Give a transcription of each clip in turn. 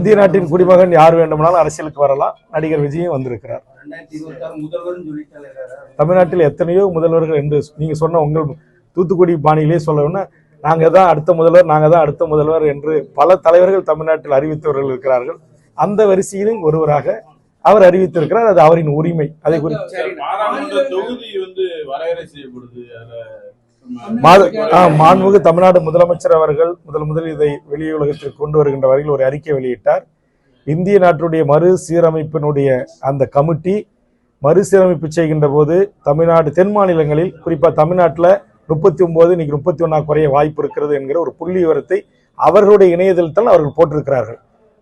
இந்திய நாட்டின் குடிமகன் யார் வேண்டுமானாலும் அரசியலுக்கு வரலாம். நடிகர் விஜயும் வந்திருக்கிறார். தமிழ்நாட்டில் எத்தனையோ முதல்வர்கள் என்று நீங்க சொன்ன உங்கள் தூத்துக்குடி பாணியிலே சொல்லணும்னா நாங்கள் தான் அடுத்த முதல்வர், நாங்கள் தான் அடுத்த முதல்வர் என்று பல தலைவர்கள் தமிழ்நாட்டில் அறிவித்தவர்கள் இருக்கிறார்கள். அந்த வரிசையிலும் ஒருவராக அவர் அறிவித்திருக்கிறார். அது அவரின் உரிமை. அதை குறித்து மாண்புமிகு தமிழ்நாடு முதலமைச்சர் அவர்கள் முதலில் இதை வெளியுலகத்திற்கு கொண்டு வருகின்ற வரையில் ஒரு அறிக்கை வெளியிட்டார். இந்திய நாட்டுடைய மறுசீரமைப்பினுடைய அந்த கமிட்டி மறுசீரமைப்பு செய்கின்ற போது தமிழ்நாடு தென் மாநிலங்களில் குறிப்பாக தமிழ்நாட்டில் 39 இன்னைக்கு 31 குறைய வாய்ப்பு இருக்கிறது என்கிற ஒரு புள்ளி விவரத்தை அவர்களுடைய இணையதளத்தில் அவர்கள் போட்டிருக்கிறார்கள்.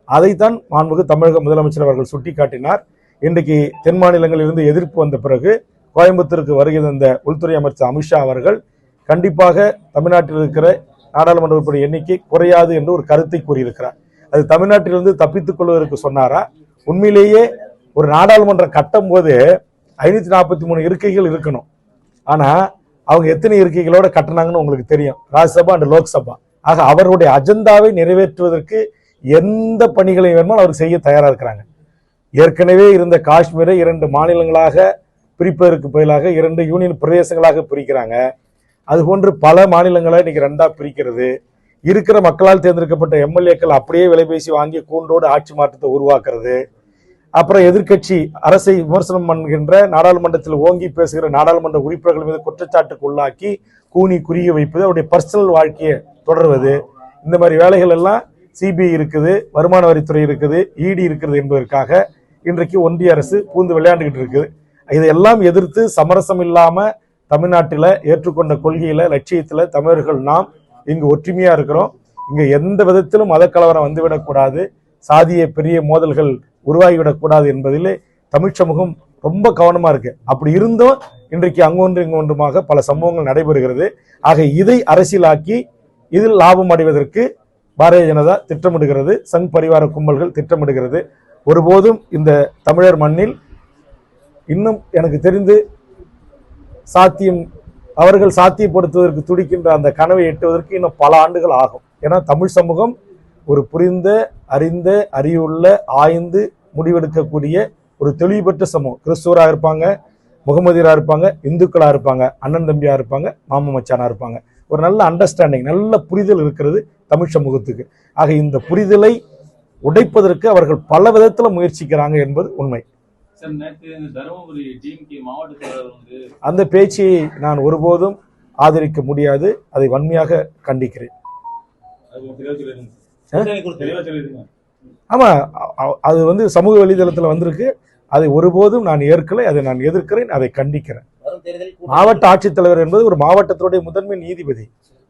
அதைத்தான் மாண்புமிகு தமிழக முதலமைச்சர் அவர்கள் சுட்டிக்காட்டினார். இன்றைக்கு தென் மாநிலங்களிலிருந்து எதிர்ப்பு வந்த பிறகு கோயம்புத்தூருக்கு வருகை தந்த உள்துறை அமைச்சர் அமித்ஷா அவர்கள் கண்டிப்பாக தமிழ்நாட்டில் இருக்கிற நாடாளுமன்ற உறுப்பினர் எண்ணிக்கை குறையாது என்று ஒரு கருத்தை கூறியிருக்கிறார். அது தமிழ்நாட்டிலிருந்து தப்பித்துக் கொள்வதற்கு சொன்னாரா? உண்மையிலேயே ஒரு நாடாளுமன்றம் கட்டும் போது 543 இருக்கைகள் இருக்கணும். ஆனா அவங்க எத்தனை இருக்கைகளோட கட்டினாங்கன்னு உங்களுக்கு தெரியும், ராஜ்யசபா அண்ட் லோக்சபா. ஆக அவருடைய அஜெண்டாவை நிறைவேற்றுவதற்கு எந்த பணிகளை வேணுமாலும் அவர் செய்ய தயாரா இருக்கிறாங்க. ஏற்கனவே இருந்த காஷ்மீரை 2 மாநிலங்களாக பிரிப்பதற்கு பதிலாக 2 யூனியன் பிரதேசங்களாக பிரிக்கிறாங்க. அதுபோன்று பல மாநிலங்களை இன்னைக்கு 2ஆ பிரிக்கிறது. இருக்கிற மக்களால் தேர்ந்தெடுக்கப்பட்ட எம்எல்ஏக்கள் அப்படியே விலைபேசி வாங்கி கூண்டோடு ஆட்சி மாற்றத்தை உருவாக்குறது. அப்புறம் எதிர்கட்சி அரசை விமர்சனம் பண்ணுகின்ற நாடாளுமன்றத்தில் ஓங்கி பேசுகிற நாடாளுமன்ற உறுப்பினர்கள் மீது குற்றச்சாட்டுக்கு உள்ளாக்கி கூனி குறிய வைப்பது, அவருடைய பர்சனல் வாழ்க்கையை தொடர்வது. இந்த மாதிரி வேலைகள் எல்லாம் சிபிஐ இருக்குது, வருமான வரித்துறை இருக்குது, இடி இருக்கிறது என்பதற்காக இன்றைக்கு ஒன்றிய அரசு பூந்து விளையாண்டுகிட்டு இருக்குது. இதையெல்லாம் எதிர்த்து சமரசம் இல்லாம தமிழ்நாட்டில் ஏற்றுக்கொண்ட கொள்கையில லட்சியத்துல தமிழர்கள் நாம் இங்கு ஒற்றுமையா இருக்கிறோம். இங்க எந்த விதத்திலும் மத கலவரம் வந்துவிடக்கூடாது, சாதிய பெரிய மோதல்கள் உருவாகிவிடக்கூடாது என்பதிலே தமிழ் சமூகம் ரொம்ப கவனமா இருக்கு. அப்படி இருந்தும் இன்றைக்கு அங்கொன்று இங்கொன்றுமாக பல சம்பவங்கள் நடைபெறுகிறது. ஆக இதை அரசியலாக்கி இதில் லாபம் அடைவதற்கு பாரதிய ஜனதா திட்டமிடுகிறது, சங் பரிவார கும்பல்கள் திட்டமிடுகிறது. ஒருபோதும் இந்த தமிழர் மண்ணில் இன்னும் எனக்கு தெரிந்து அவர்கள் சாத்தியப்படுத்துவதற்கு துடிக்கின்ற அந்த கனவை எட்டுவதற்கு இன்னும் பல ஆண்டுகள் ஆகும். ஏன்னா தமிழ் சமூகம் ஒரு புரிந்த, அறிந்த, அறிவுள்ள, ஆய்ந்து முடிவெடுக்கக்கூடிய ஒரு தெளிவு பெற்ற சமூகம். கிறிஸ்துவராக இருப்பாங்க, முகமதியராக இருப்பாங்க, இந்துக்களாக இருப்பாங்க, அண்ணன் தம்பியா இருப்பாங்க, மாம மச்சானா இருப்பாங்க. ஒரு நல்ல அண்டர்ஸ்டாண்டிங், நல்ல புரிதல் இருக்கிறது தமிழ் சமூகத்துக்கு. ஆக இந்த புரிதலை உடைப்பதற்கு அவர்கள் பல விதத்துல முயற்சிக்கிறாங்க என்பது உண்மை. அந்த பேச்சை நான் ஒருபோதும் ஆதரிக்க முடியாது, அதை வன்மையாக கண்டிக்கிறேன். ஆமா, அது சமூக வலைதளத்துல வந்திருக்கு. அதை ஒருபோதும் நான் ஏற்கலை, அதை நான் எதிர்க்கிறேன், அதை கண்டிக்கிறேன். மாவட்ட ஆட்சித்தலைவர் என்பது ஒரு மாவட்டத்தினுடைய முதன்மை நீதிபதி,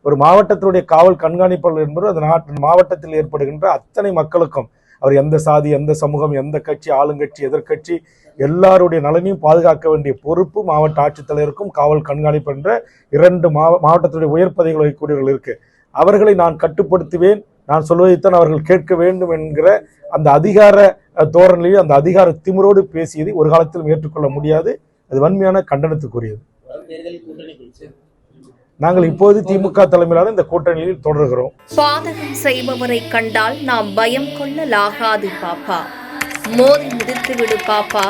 ஒரு மாவட்டத்தினுடைய காவல் கண்காணிப்பாளர் என்பது அந்த மாவட்டத்தில் ஏற்படுகின்ற அத்தனை மக்களுக்கும் அவர் எந்த சாதி, எந்த சமூகம், எந்த கட்சி, ஆளுங்கட்சி, எதிர்கட்சி, எல்லாருடைய நலனையும் பாதுகாக்க வேண்டிய பொறுப்பு மாவட்ட ஆட்சித்தலைவருக்கும் காவல் கண்காணிப்பு என்ற 2 மாவட்டத்தினுடைய உயர் பதவிகள் வகிக்கூடியவர்கள் இருக்கு. அவர்களை நான் கட்டுப்படுத்துவேன், நான் சொல்வதைத்தான் அவர்கள் கேட்க வேண்டும் என்கிற அந்த அதிகார தோரணையில் அந்த அதிகார திமிரோடு பேசியதை ஒரு காலத்திலும் ஏற்றுக்கொள்ள முடியாது. அது வன்மையான கண்டனத்துக்குரியது. நாங்கள் இப்போது திமுக தலைமையிலான இந்த கூட்டணியில் தொடர்கிறோம். பாதகம் செய்பவரை கண்டால் நாம் பயம் கொள்ளலாகாது பாப்பா, மோதி மிதித்து விடு பாப்பா,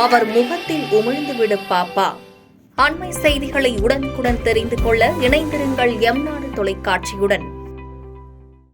அவர் முகத்தில் உமிழ்ந்து விடு பாப்பா. அண்மை செய்திகளை உடனுக்குடன் தெரிந்து கொள்ள இணைந்திருங்கள் எம் நாடு தொலைக்காட்சியுடன்.